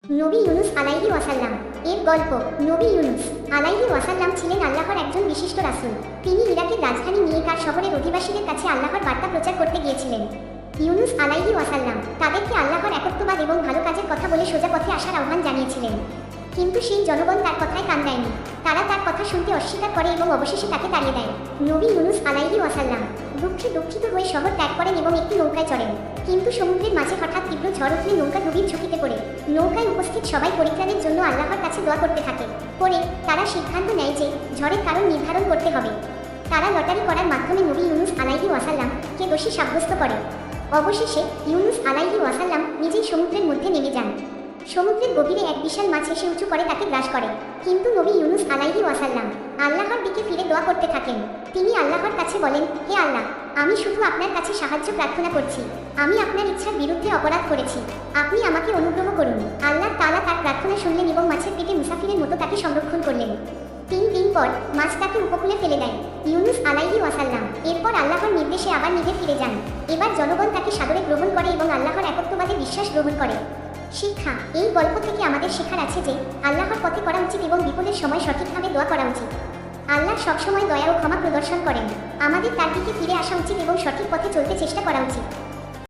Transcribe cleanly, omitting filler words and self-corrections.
নবী ইউনুস আলাইহি ওয়াসাল্লাম এর গল্প। নবী ইউনুস আলাইহি ওয়াসাল্লাম ছিলেন আল্লাহর একজন বিশিষ্ট রাসূল। তিনি ইরাকের রাজধানী নিয়েকার শহরের অধিবাসীদের কাছে আল্লাহর বার্তা প্রচার করতে গিয়েছিলেন। ইউনুস আলাইহি ওয়াসাল্লাম তাদেরকে আল্লাহর একত্ববাদ এবং ভালো কাজের কথা বলে সোজা পথে আসার আহ্বান জানিয়েছিলেন। কিন্তু সেই জনগণ তার কথায় কান দেয়নি। তারা তার কথা শুনতে অস্বীকার করে এবং অবশেষে তাকে তাড়িয়ে দেয়। নবী ইউনুস আলাইহি ওয়াসাল্লাম দুঃখিত হয়ে শহর ত্যাগ করেন এবং একটি নৌকায় চড়েন। কিন্তু সমুদ্রের মাঝে হঠাৎ তীব্র ঝড় উঠলে নৌকা ডুবির ঝুঁকিতে পড়ে। নৌকায় উপস্থিত সবাই পরিত্রাণের জন্য আল্লাহর কাছে দোয়া করতে থাকে। পরে তারা সিদ্ধান্ত নেয় যে ঝড়ের কারণ নির্ধারণ করতে হবে। তারা লটারি করার মাধ্যমে নবী ইউনুস আলাইহি ওয়াসাল্লাম কে দোষী সাব্যস্ত করে। অবশেষে ইউনুস আলাইহি ওয়াসাল্লাম নিজেই সমুদ্রের মধ্যে নেমে যান। সমুদ্রের গভীরে এক বিশাল মাছ এসে উঁচু করে তাকে গ্রাস করে। কিন্তু নবী ইউনুস আলাইহি ওয়াসাল্লাম আল্লাহর দিকে ফিরে দোয়া করতে থাকেন। তিনি আল্লাহর কাছে বলেন, হে আল্লাহ, আমি শুধু আপনার কাছে সাহায্য প্রার্থনা করছি। আমি আপনার ইচ্ছার বিরুদ্ধে অপরাধ করেছি। আপনি আমাকে অনুগ্রহ করুন। আল্লাহ তাআলা তার প্রার্থনা শুনলেন এবং মাছের পেটে মুসাফিরের মতো তাকে সংরক্ষণ করলেন। 3 দিন পর মাছ তাকে উপকূলে ফেলে দেয়। ইউনুস আলাইহি ওয়াসাল্লাম এরপর আল্লাহর নির্দেশে আবার নিজে ফিরে যান। এবার জনগণ তাকে সাদরে গ্রহণ করে এবং আল্লাহর একত্ববাদে বিশ্বাস গ্রহণ করে। শিক্ষা। এই গল্প থেকে আমাদের শেখার আছে যে আল্লাহর পথে করা উচিত এবং বিপদের সময় সঠিকভাবে দোয়া করা উচিত। আল্লাহ সবসময় দয়া ও ক্ষমা প্রদর্শন করেন। আমাদের তার দিকে ফিরে আসা উচিত এবং সঠিক পথে চলতে চেষ্টা করা উচিত।